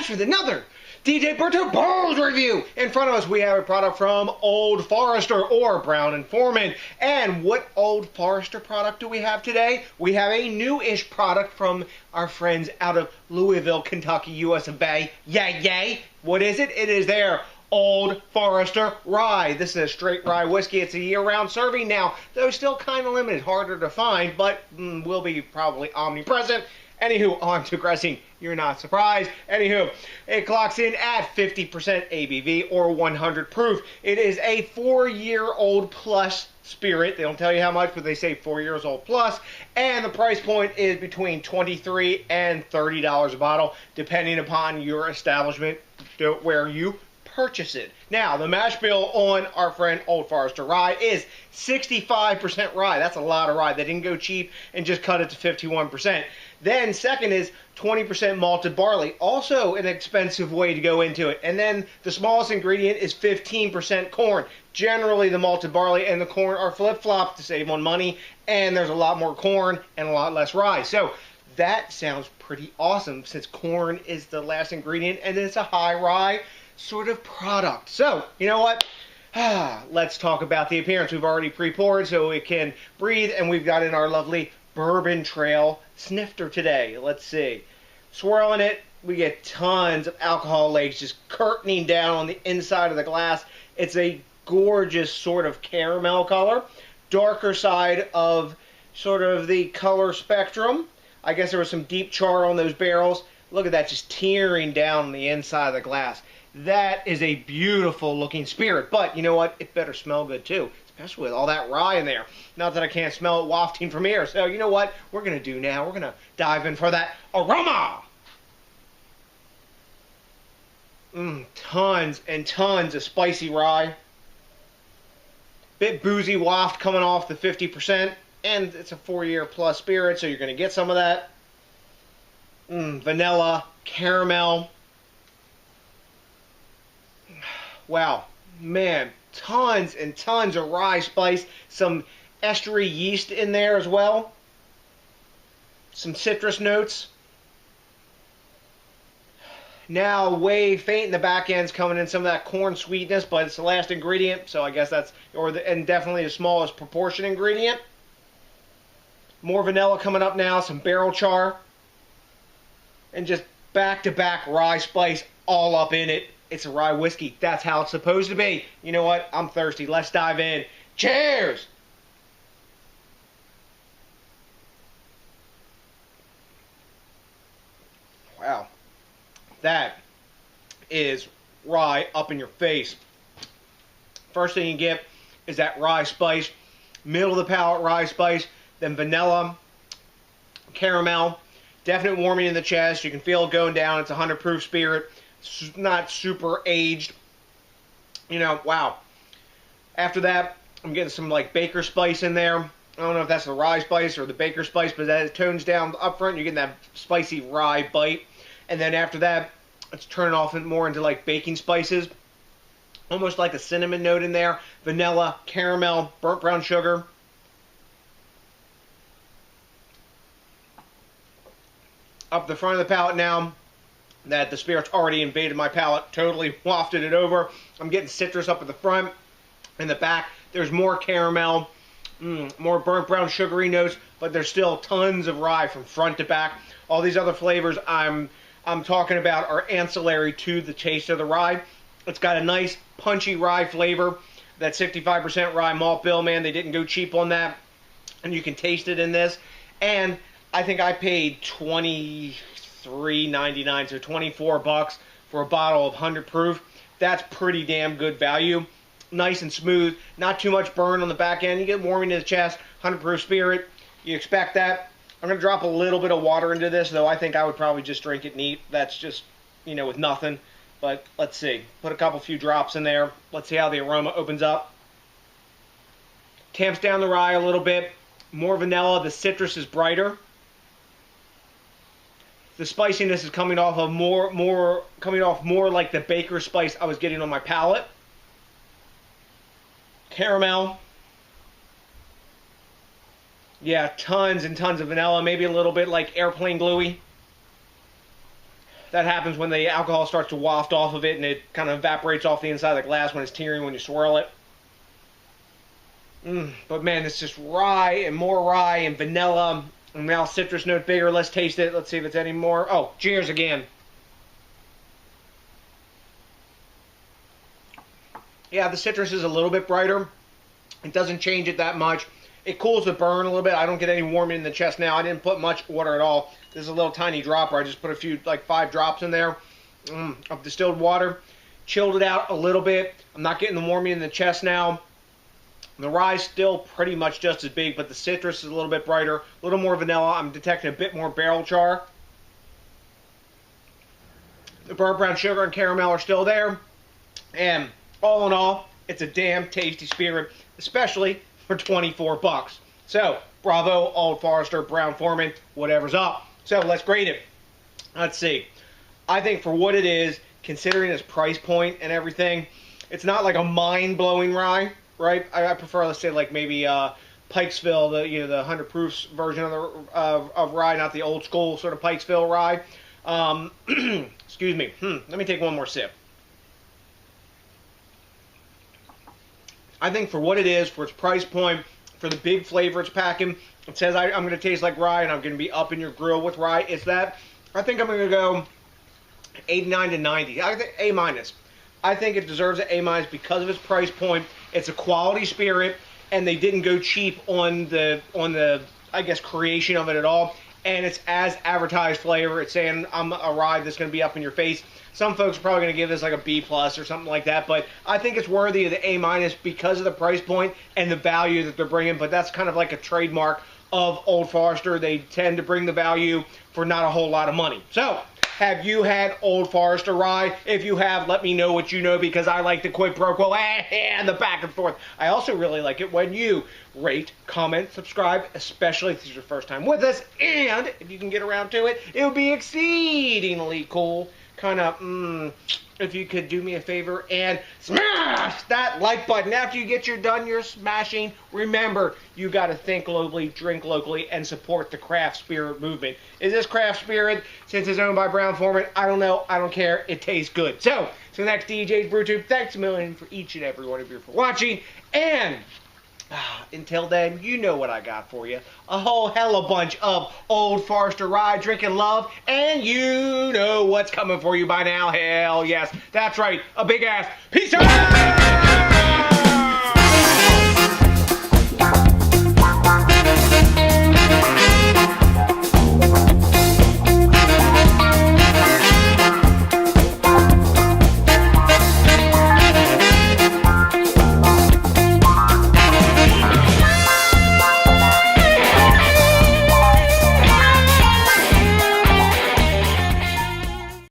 With another DJ BrewTube Bowls review. In front of us we have a product from Old Forester or Brown and Forman. And what Old Forester product do we have today? We have a new-ish product from our friends out of Louisville, Kentucky, US of A. Yay, yay. What is it? It is their Old Forester Rye. This is a straight rye whiskey. It's a year-round serving now, though still kind of limited, harder to find, but will be probably omnipresent. Anywho, I'm digressing. You're not surprised. Anywho, it clocks in at 50% ABV or 100 proof. It is a 4-year-old plus spirit. They don't tell you how much, but they say 4 years old plus. And the price point is between $23 and $30 a bottle, depending upon your establishment where you purchase it. Now, the mash bill on our friend Old Forester Rye is 65% rye. That's a lot of rye. They didn't go cheap and just cut it to 51%. Then second is 20% malted barley, also an expensive way to go into it. And then the smallest ingredient is 15% corn. Generally the malted barley and the corn are flip-flopped to save on money, and there's a lot more corn and a lot less rye. So that sounds pretty awesome since corn is the last ingredient and it's a high rye sort of product. So, you know what? Let's talk about the appearance. We've already pre-poured so it can breathe, and we've got in our lovely Bourbon Trail snifter today. Let's see. Swirling it, we get tons of alcohol legs just curtaining down on the inside of the glass. It's a gorgeous sort of caramel color. Darker side of sort of the color spectrum. I guess there was some deep char on those barrels. Look at that, just tearing down on the inside of the glass. That is a beautiful looking spirit, but you know what? It better smell good too, especially with all that rye in there. Not that I can't smell it wafting from here. So you know what we're going to do now? We're going to dive in for that aroma. Tons and tons of spicy rye. Bit boozy waft coming off the 50%. And it's a 4-year plus spirit, so you're going to get some of that. Vanilla, caramel. Wow, man, tons and tons of rye spice. Some estery yeast in there as well. Some citrus notes. Now, way faint in the back end's coming in some of that corn sweetness, but it's the last ingredient, so I guess that's, and definitely the smallest proportion ingredient. More vanilla coming up now, some barrel char. And just back-to-back rye spice all up in it. It's a rye whiskey. That's how it's supposed to be. You know what? I'm thirsty. Let's dive in. Cheers! Wow. That is rye up in your face. First thing you get is that rye spice. Middle of the palate rye spice. Then vanilla. Caramel. Definite warming in the chest. You can feel it going down. It's a 100 proof spirit. It's not super aged. You know, wow. After that, I'm getting some like baker spice in there. I don't know if that's the rye spice or the baker spice, but as it tones down up front, you're getting that spicy rye bite. And then after that, it's turning off more into like baking spices. Almost like a cinnamon note in there. Vanilla, caramel, burnt brown sugar. Up the front of the palate now, that the spirit's already invaded my palate, totally wafted it over. I'm getting citrus up at the front. In the back, there's more caramel, more burnt brown sugary notes, but there's still tons of rye from front to back. All these other flavors I'm talking about are ancillary to the taste of the rye. It's got a nice punchy rye flavor. That 65% rye malt bill, man, they didn't go cheap on that. And you can taste it in this. And I think I paid $23.99, so $24 for a bottle of 100 proof. That's pretty damn good value. Nice and smooth, not too much burn on the back end. You get warming in the chest, 100 proof spirit. You expect that. I'm going to drop a little bit of water into this, though I think I would probably just drink it neat. That's just, you know, with nothing. But let's see. Put a few drops in there. Let's see how the aroma opens up. tamps down the rye a little bit. More vanilla. The citrus is brighter. The spiciness is coming off of more like the baker spice I was getting on my palate. Caramel. Yeah, tons and tons of vanilla, maybe a little bit like airplane gluey. That happens when the alcohol starts to waft off of it and it kind of evaporates off the inside of the glass when it's tearing when you swirl it. But man, it's just rye and vanilla. And now citrus note bigger. Let's taste it. Let's see if it's any more. Oh, cheers again. Yeah, the citrus is a little bit brighter. It doesn't change it that much. It cools the burn a little bit. I don't get any warming in the chest now. I didn't put much water at all. This is a little tiny dropper. I just put a few, like 5 drops in there of distilled water. Chilled it out a little bit. I'm not getting the warming in the chest now. The rye's still pretty much just as big, but the citrus is a little bit brighter, a little more vanilla. I'm detecting a bit more barrel char. The burnt brown sugar and caramel are still there. And all in all, it's a damn tasty spirit, especially for 24 bucks. So, bravo, Old Forester, Brown-Forman, whatever's up. So, let's grade it. Let's see. I think for what it is, considering its price point and everything, it's not like a mind-blowing rye. Right, I prefer, let's say, like maybe Pikesville, the 100 proofs version of rye, not the old school sort of Pikesville rye. Excuse me. Let me take one more sip. I think for what it is, for its price point, for the big flavor it's packing, it says I'm going to taste like rye and I'm going to be up in your grill with rye. It's that. I think I'm going to go 89 to 90. I think A minus. I think it deserves an A- because of its price point. It's a quality spirit, and they didn't go cheap on the I guess creation of it at all. And it's as advertised flavor. It's saying I'm a rye that's going to be up in your face. Some folks are probably going to give this like a B+ or something like that, but I think it's worthy of the A- because of the price point and the value that they're bringing. But that's kind of like a trademark of Old Forester. They tend to bring the value for not a whole lot of money. So, have you had Old Forester Rye? If you have, let me know what you know, because I like the quid pro quo and the back and forth. I also really like it when you rate, comment, subscribe, especially if this is your first time with us. And if you can get around to it, it would be exceedingly cool. Kind of, if you could do me a favor and smash that like button. After you get done your smashing, remember, you got to think globally, drink locally, and support the craft spirit movement. Is this craft spirit, since it's owned by Brown-Forman? I don't know. I don't care. It tastes good. So, to the next DJs BrewTube, thanks a million for each and every one of you for watching. And until then, you know what I got for you. A whole hella bunch of Old Forester Rye drinking love, and you know what's coming for you by now. Hell yes. That's right. A big ass peace out!